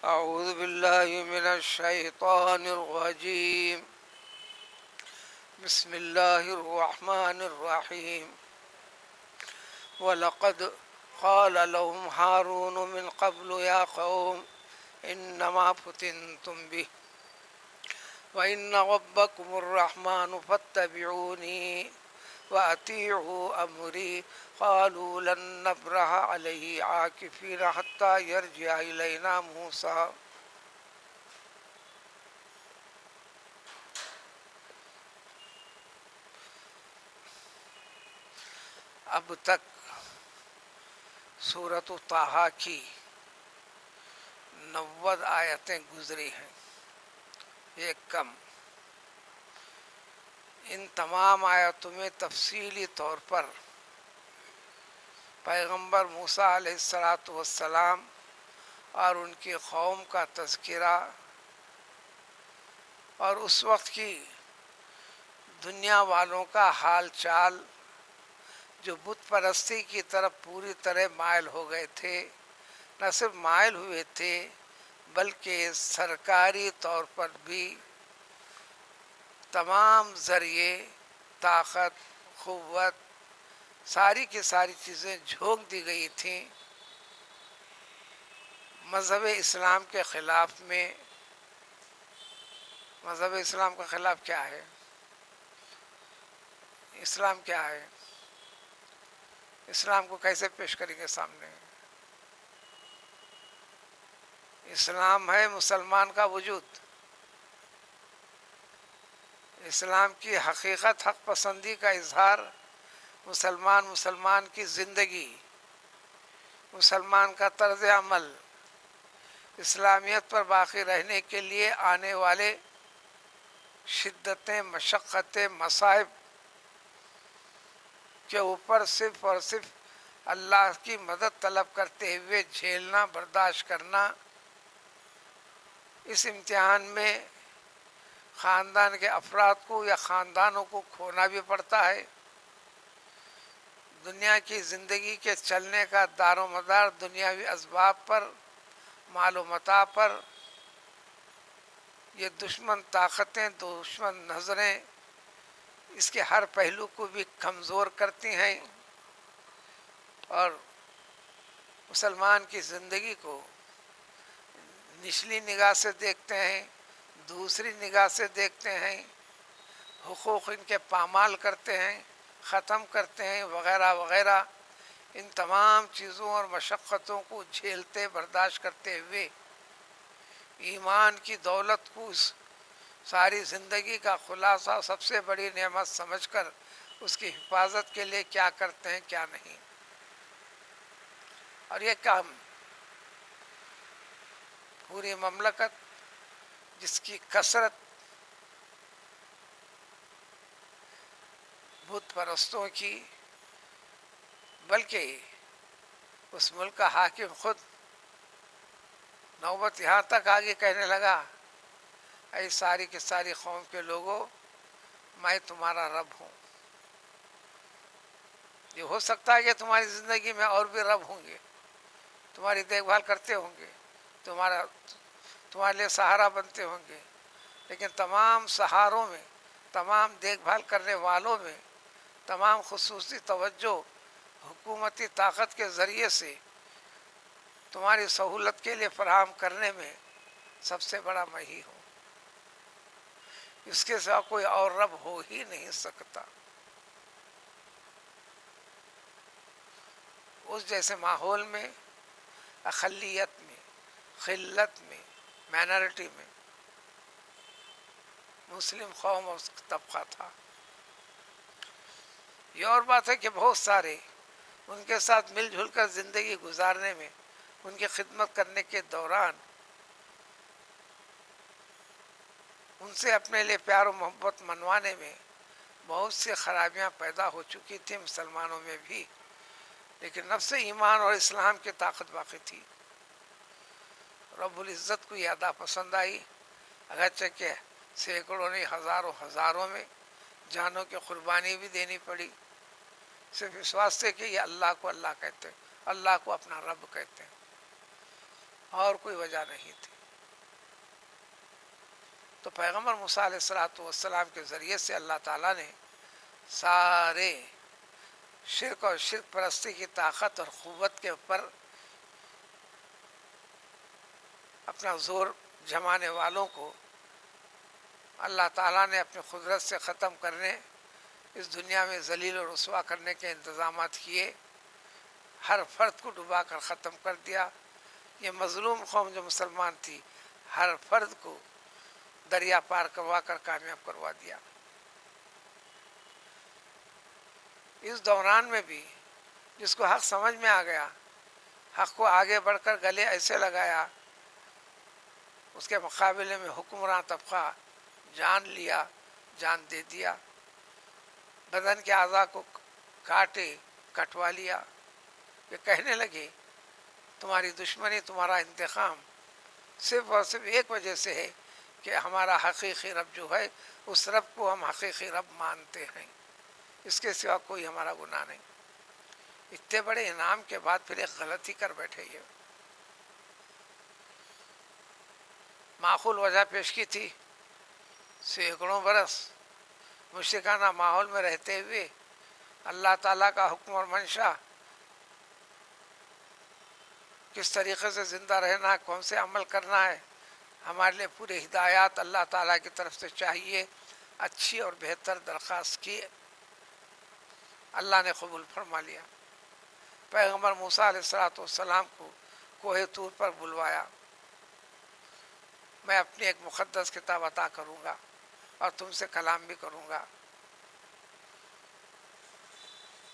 أعوذ بالله من الشيطان الرجيم. بسم الله الرحمن الرحيم. ولقد قال لهم هارون من قبل يا قوم إنما فتنتم به وإن ربكم الرحمن فاتبعوني وأطيعوا أمري. قالوا لن نبرح عليه عاكفين حتى يرجع إلينا موسى. اب تک سورۃ طٰہٰ کی 90 آیتیں گزری ہیں، ایک کم۔ ان تمام آیتوں میں تفصیلی طور پر پیغمبر موسیٰ علیہ السلام اور ان کی قوم کا تذکرہ اور اس وقت کی دنیا والوں کا حال چال، جو بت پرستی کی طرف پوری طرح مائل ہو گئے تھے، نہ صرف مائل ہوئے تھے بلکہ سرکاری طور پر بھی تمام ذریعے، طاقت، قوت، ساری کی ساری چیزیں جھونک دی گئی تھیں مذہب اسلام کے خلاف میں۔ مذہب اسلام کا خلاف کیا ہے؟ اسلام کیا ہے؟ اسلام کو کیسے پیش کریں گے سامنے؟ اسلام ہے مسلمان کا وجود، اسلام کی حقیقت، حق پسندی کا اظہار، مسلمان کی زندگی، مسلمان کا طرز عمل، اسلامیت پر باقی رہنے کے لیے آنے والے شدتیں، مشقتیں، مصائب کے اوپر صرف اور صرف اللہ کی مدد طلب کرتے ہوئے جھیلنا، برداشت کرنا۔ اس امتحان میں خاندان کے افراد کو یا خاندانوں کو کھونا بھی پڑتا ہے۔ دنیا کی زندگی کے چلنے کا دار و مدار دنیاوی اسباب پر، مال و متاع پر۔ یہ دشمن طاقتیں، دشمن نظریں اس کے ہر پہلو کو بھی کمزور کرتی ہیں اور مسلمان کی زندگی کو نچلی نگاہ سے دیکھتے ہیں، دوسری نگاہ سے دیکھتے ہیں، حقوق ان کے پامال کرتے ہیں، ختم کرتے ہیں، وغیرہ وغیرہ۔ ان تمام چیزوں اور مشقتوں کو جھیلتے، برداشت کرتے ہوئے ایمان کی دولت کو اس ساری زندگی کا خلاصہ، سب سے بڑی نعمت سمجھ کر اس کی حفاظت کے لیے کیا کرتے ہیں، کیا نہیں۔ اور یہ کام پوری مملکت جس کی کثرت بت پرستوں کی، بلکہ اس ملک کا حاکم خود نوبت یہاں تک آگے کہنے لگا، اے ساری کی ساری قوم کے لوگوں، میں تمہارا رب ہوں۔ یہ ہو سکتا ہے کہ تمہاری زندگی میں اور بھی رب ہوں گے، تمہاری دیکھ بھال کرتے ہوں گے، تمہارے لیے سہارا بنتے ہوں گے، لیکن تمام سہاروں میں، تمام دیکھ بھال کرنے والوں میں، تمام خصوصی توجہ حکومتی طاقت کے ذریعے سے تمہاری سہولت کے لیے فراہم کرنے میں سب سے بڑا میں ہی ہوں۔ اس کے سوا کوئی اور رب ہو ہی نہیں سکتا۔ اس جیسے ماحول میں، اقلیت میں، قلت میں، مائنارٹی میں مسلم قوم اور طبقہ تھا۔ یہ اور بات ہے کہ بہت سارے ان کے ساتھ مل جل کر زندگی گزارنے میں، ان کی خدمت کرنے کے دوران ان سے اپنے لیے پیار و محبت منوانے میں بہت سی خرابیاں پیدا ہو چکی تھیں مسلمانوں میں بھی، لیکن نفس ایمان اور اسلام کی طاقت باقی تھی۔ رب العزت کو یہ ادا پسند آئی، اگرچہ کہ سینکڑوں نہیں، ہزاروں میں جانوں کی قربانی بھی دینی پڑی، صرف اس واسطے کہ یہ اللہ کو اللہ کہتے ہیں، اللہ کو اپنا رب کہتے ہیں۔ اور کوئی وجہ نہیں تھی. تو پیغمبر موسیٰ علیہ الصلوۃ والسلام کے ذریعے سے اللہ تعالیٰ نے سارے شرک اور شرک پرستی کی طاقت اور قوت کے اوپر اپنا زور جمانے والوں کو اللہ تعالیٰ نے اپنی قدرت سے ختم کرنے، اس دنیا میں ذلیل و رسوا کرنے کے انتظامات کیے. ہر فرد کو ڈبا کر ختم کر دیا. یہ مظلوم قوم جو مسلمان تھی، ہر فرد کو دریا پار کروا کر کامیاب کروا دیا. اس دوران میں بھی جس کو حق سمجھ میں آ گیا، حق کو آگے بڑھ کر گلے ایسے لگایا، اس کے مقابلے میں حکمراں طبقہ جان لیا، جان دے دیا، بدن کے اعضاء کو کاٹے، کٹوا لیا. یہ کہنے لگے تمہاری دشمنی، تمہارا انتقام صرف اور صرف ایک وجہ سے ہے کہ ہمارا حقیقی رب جو ہے، اس رب کو ہم حقیقی رب مانتے ہیں، اس کے سوا کوئی ہمارا گناہ نہیں. اتنے بڑے انعام کے بعد پھر ایک غلطی کر بیٹھے. یہ معقول وجہ پیش کی تھی. سینکڑوں برس مشرکانہ ماحول میں رہتے ہوئے اللہ تعالیٰ کا حکم اور منشا، کس طریقے سے زندہ رہنا ہے، کون سے عمل کرنا ہے، ہمارے لیے پورے ہدایات اللہ تعالیٰ کی طرف سے چاہیے. اچھی اور بہتر درخواست کی، اللہ نے قبول فرما لیا. پیغمبر موسیٰ علیہ الصلوۃ والسلام کو کوہ طور پر بلوایا. میں اپنی ایک مقدس کتاب عطا کروں گا اور تم سے کلام بھی کروں گا.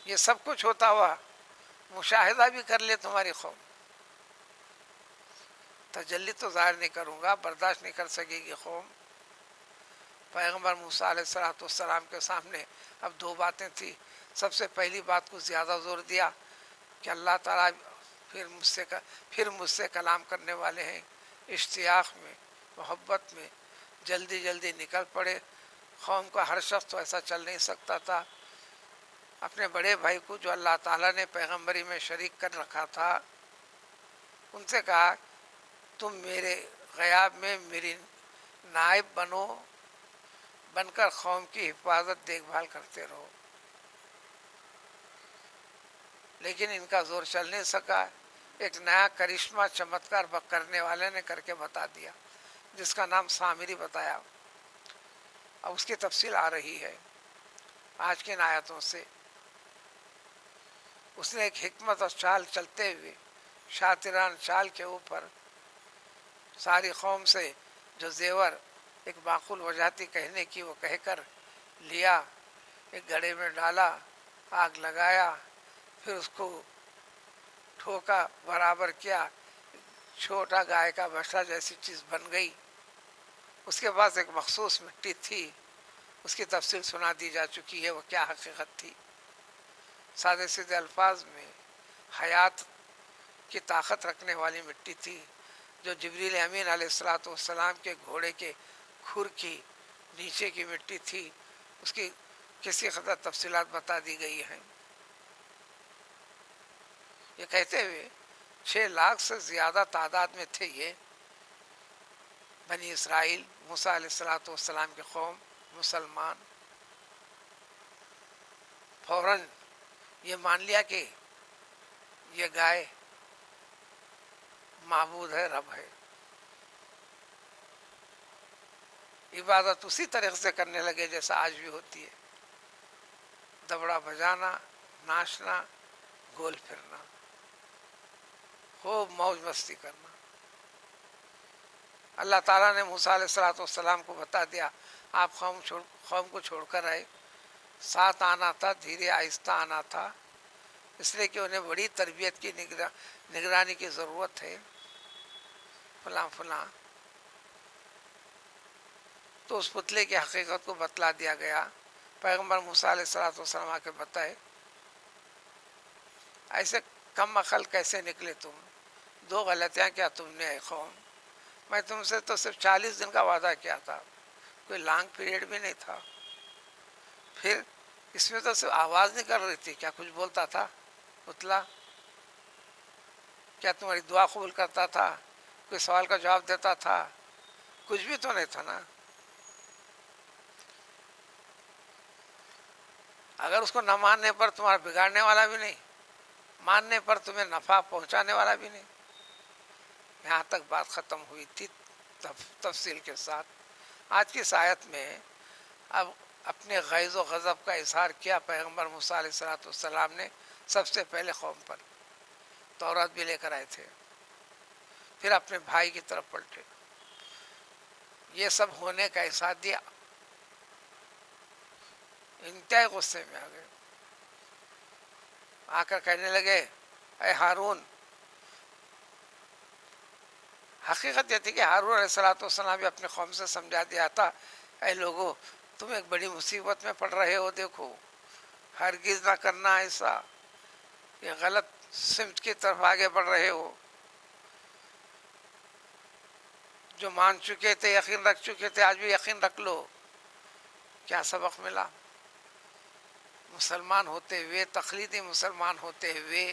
یہ سب کچھ ہوتا ہوا مشاہدہ بھی کر لے تمہاری قوم، تجلی تو ظاہر نہیں کروں گا، برداشت نہیں کر سکے گی قوم. پیغمبر موسیٰ علیہ الصلوۃ والسلام کے سامنے اب دو باتیں تھیں. سب سے پہلی بات کو زیادہ زور دیا کہ اللہ تعالیٰ پھر مجھ سے کلام کرنے والے ہیں. اشتیاق میں، محبت میں جلدی جلدی نکل پڑے. قوم کا ہر شخص تو ایسا چل نہیں سکتا تھا. اپنے بڑے بھائی کو جو اللہ تعالیٰ نے پیغمبری میں شریک کر رکھا تھا، ان سے کہا تم میرے غیاب میں میری نائب بن کر قوم کی حفاظت دیکھ بھال کرتے رہو. لیکن ان کا زور چل نہیں سکا. ایک نیا کرشمہ چمتکار کرنے والے نے کر کے بتا دیا، جس کا نام سامری بتایا. اب اس کی تفصیل آ رہی ہے آج کی ان آیتوں سے. اس نے ایک حکمت اور چال چلتے ہوئے، شاطران چال کے اوپر ساری قوم سے جو زیور ایک معقول وجہ تھی کہنے کی، وہ کہہ کر لیا، ایک گھڑے میں ڈالا، آگ لگایا، پھر اس کو ٹھوکا، برابر کیا، چھوٹا گائے کا بچہ جیسی چیز بن گئی. اس کے پاس ایک مخصوص مٹی تھی، اس کی تفصیل سنا دی جا چکی ہے، وہ کیا حقیقت تھی. سادے سیدھے الفاظ میں حیات کی طاقت رکھنے والی مٹی تھی، جو جبریل امین علیہ الصلوۃ والسلام کے گھوڑے کے کھر کی نیچے کی مٹی تھی. اس کی کسی قدر تفصیلات بتا دی گئی ہیں. یہ کہتے ہوئے 6 لاکھ سے زیادہ تعداد میں تھے یہ بنی اسرائیل، موسیٰ علیہ الصلوۃ والسلام کی قوم، مسلمان. فوراً یہ مان لیا کہ یہ گائے معبود ہے، رب ہے. عبادت اسی طریقے سے کرنے لگے جیسا آج بھی ہوتی ہے، دبڑا بجانا، ناچنا، گول پھرنا، خوب موج مستی کرنا. اللہ تعالیٰ نے موسیٰ علیہ الصلوۃ والسلام کو بتا دیا آپ قوم کو چھوڑ کر آئے. ساتھ آنا تھا، دھیرے آہستہ آنا تھا، اس لیے کہ انہیں بڑی تربیت کی نگرانی کی ضرورت ہے، فلاں فلاں. تو اس پتلے کی حقیقت کو بتلا دیا گیا. پیغمبر موسیٰ علیہ الصلوۃ والسلام آ کے بتائے ایسے کم عقل کیسے نکلے تم، 2 غلطیاں کیا تم نے اے قوم. میں تم سے تو صرف 40 دن کا وعدہ کیا تھا، کوئی لانگ پیریڈ بھی نہیں تھا. پھر اس میں تو صرف آواز نہیں کر رہی تھی، کیا کچھ بولتا تھا پتلا؟ کیا تمہاری دعا قبول کرتا تھا؟ کوئی سوال کا جواب دیتا تھا؟ کچھ بھی تو نہیں تھا نا. اگر اس کو نہ ماننے پر تمہارا بگاڑنے والا بھی نہیں، ماننے پر تمہیں نفع پہنچانے والا بھی نہیں. یہاں تک بات ختم ہوئی تھی تفصیل کے ساتھ. آج کی اس آیت میں اب اپنے غیظ و غضب کا اظہار کیا پیغمبر موسیٰ علیہ السلام نے سب سے پہلے قوم پر. تورات بھی لے کر آئے تھے، پھر اپنے بھائی کی طرف پلٹے. یہ سب ہونے کا احساس دیا، انتہائی غصے میں آ گئے. آ کر کہنے لگے اے ہارون. حقیقت یہ تھی کہ ہارون علیہ السلام بھی اپنے قوم سے سمجھا دیا تھا اے لوگو تم ایک بڑی مصیبت میں پڑ رہے ہو. دیکھو ہرگز نہ کرنا ایسا، یہ غلط سمت کی طرف آگے بڑھ رہے ہو. جو مان چکے تھے، یقین رکھ چکے تھے، آج بھی یقین رکھ لو. کیا سبق ملا؟ مسلمان ہوتے ہوئے، تقلیدی مسلمان ہوتے ہوئے،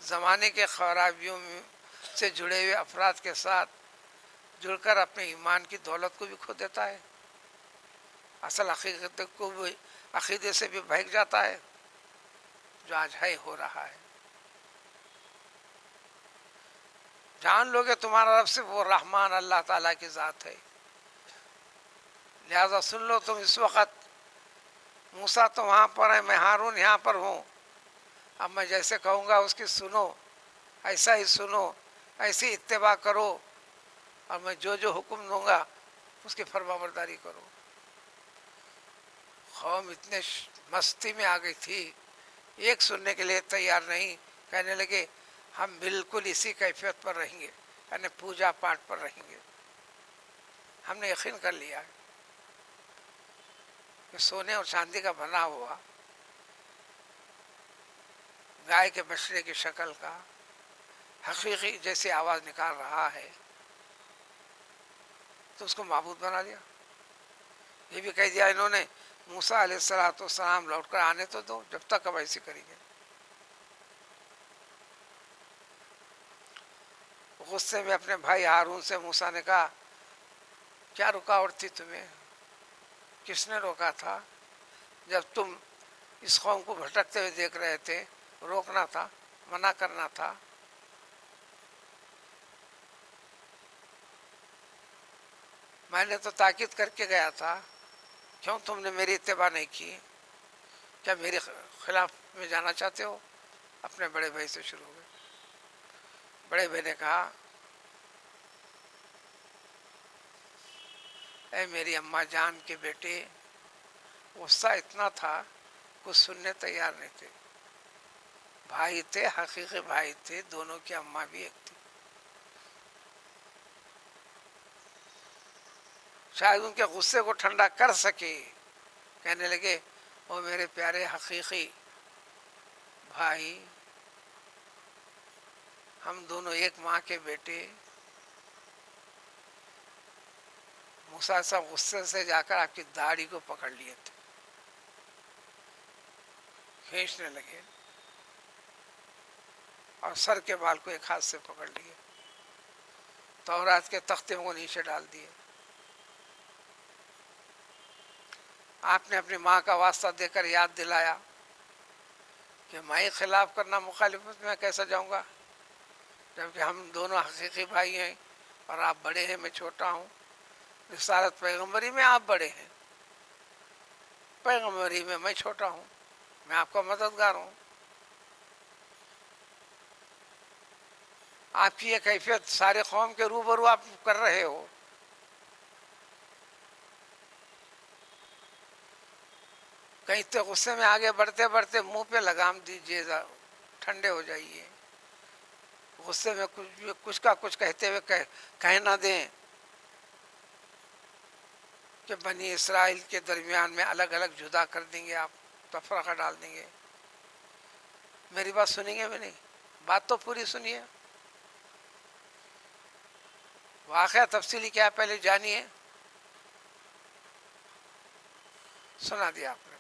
زمانے کے خرابیوں سے جڑے ہوئے افراد کے ساتھ جڑ کر اپنے ایمان کی دولت کو بھی کھو دیتا ہے. اصل حقیقت کو بھی عقیدے سے بھی بہک جاتا ہے، جو آج ہے ہو رہا ہے. جان لو کہ تمہارا رب صرف وہ رحمان اللہ تعالیٰ کی ذات ہے. لہذا سن لو تم اس وقت. موسیٰ تو وہاں پر ہے، میں ہارون یہاں پر ہوں. اب میں جیسے کہوں گا اس کی سنو، ایسا ہی سنو، ایسی اتباع کرو، اور میں جو جو حکم دوں گا اس کی فرما برداری کرو. قوم اتنے مستی میں آ گئی تھی، ایک سننے کے لیے تیار نہیں. کہنے لگے ہم بالکل اسی کیفیت پر رہیں گے، یعنی پوجا پاٹ پر رہیں گے. ہم نے یقین کر لیا کہ سونے اور چاندی کا بنا ہوا گائے کے بچڑے کی شکل کا حقیقی جیسی آواز نکال رہا ہے تو اس کو معبود بنا دیا. یہ بھی کہہ دیا انہوں نے موسیٰ علیہ السلام لوٹ کر آنے تو دو، جب تک اب ایسی کریں گے. غصے میں اپنے بھائی ہارون سے موسیٰ نے کہا کیا رکاوٹ تھی تمہیں؟ کس نے روکا تھا؟ جب تم اس قوم کو بھٹکتے ہوئے دیکھ رہے تھے، روکنا تھا، منع کرنا تھا. میں نے تو تاکید کر کے گیا تھا، کیوں تم نے میری اتباع نہیں کی؟ کیا میرے خلاف میں جانا چاہتے ہو؟ اپنے بڑے بھائی سے شروع ہو گئے. بڑے بھائی نے کہا اے میری اماں جان کے بیٹے. غصہ اتنا تھا کچھ سننے تیار نہیں تھے. بھائی تھے، حقیقی بھائی تھے، دونوں کی اماں بھی ایک تھی. شاید ان کے غصے کو ٹھنڈا کر سکے. کہنے لگے او میرے پیارے حقیقی بھائی، ہم دونوں ایک ماں کے بیٹے. موسیٰ صاحب غصے سے جا کر آپ کی داڑھی کو پکڑ لیے تھے، کھینچنے لگے، اور سر کے بال کو ایک ہاتھ سے پکڑ لیے، تورات کے تختے کو نیچے ڈال دیے. آپ نے اپنی ماں کا واسطہ دے کر یاد دلایا کہ میں ہی خلاف کرنا، مخالفت میں کیسا جاؤں گا، جبکہ ہم دونوں حقیقی بھائی ہیں اور آپ بڑے ہیں، میں چھوٹا ہوں. رسالت پیغمبری میں آپ بڑے ہیں، پیغمبری میں میں چھوٹا ہوں، میں آپ کا مددگار ہوں. آپ کی یہ کیفیت سارے قوم کے روبرو آپ کر رہے ہو. کہیں تو غصے میں آگے بڑھتے بڑھتے منہ پہ لگام دیجیے، ٹھنڈے ہو جائیے. غصے میں کچھ کا کچھ کہتے ہوئے کہہ نہ دیں کہ بنی اسرائیل کے درمیان میں الگ الگ جدا کر دیں گے، آپ تفرقہ ڈال دیں گے. میری بات سنیں گے بھی نہیں، بات تو پوری سنیے. واقعہ تفصیلی کیا ہے پہلے جانیے. سنا دیا آپ نے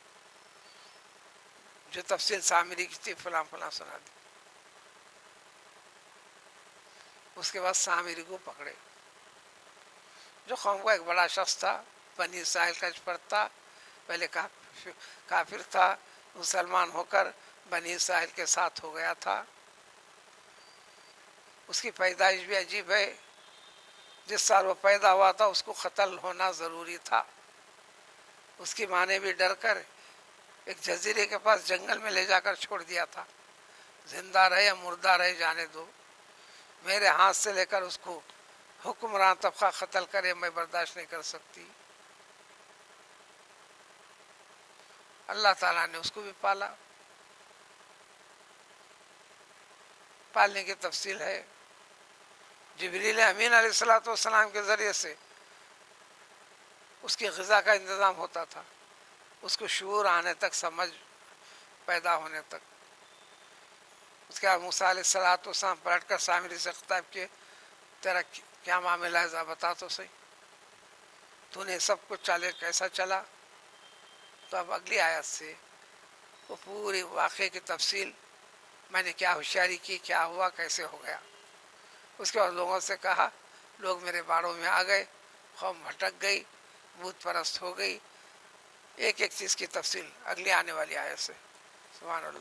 جو تفصیل سامری کی تھی، فلاں فلاں سنا دی. اس کے بعد سامری کو پکڑے، جو قوم کا ایک بڑا شخص تھا، بنی اسرائیل کا ایکسپرٹ تھا، پہلے کافر تھا، مسلمان ہو کر بنی اسرائیل کے ساتھ ہو گیا تھا۔ اس کی پیدائش بھی عجیب ہے، جس سال وہ پیدا ہوا تھا اس کو قتل ہونا ضروری تھا، اس کی ماں نے بھی ڈر کر ایک جزیرے کے پاس جنگل میں لے جا کر چھوڑ دیا تھا، زندہ رہے یا مردہ رہے جانے دو، میرے ہاتھ سے لے کر اس کو حکمران طبقہ قتل کرے میں برداشت نہیں کر سکتی۔ اللہ تعالیٰ نے اس کو بھی پالا، پالنے کی تفصیل ہے۔ جبریل امین علیہ السلام کے ذریعے سے اس کی غذا کا انتظام ہوتا تھا، اس کو شعور آنے تک، سمجھ پیدا ہونے تک۔ اس کے بعد موسیٰ علیہ السلام پلٹ کر سامری سے خطاب کیے، تیرا کیا معاملہ ہے، ذرا بتا تو صحیح، تو نے سب کچھ چالے کیسا چلا؟ تو اب اگلی آیت سے وہ پوری واقعے کی تفصیل، میں نے کیا ہوشیاری کی، کیا ہوا، کیسے ہو گیا۔ اس کے بعد لوگوں سے کہا، لوگ میرے باڑوں میں آ گئے، قوم بھٹک گئی، بت پرست ہو گئی۔ ایک ایک چیز کی تفصیل اگلی آنے والی آیت سے۔ سبحان اللہ۔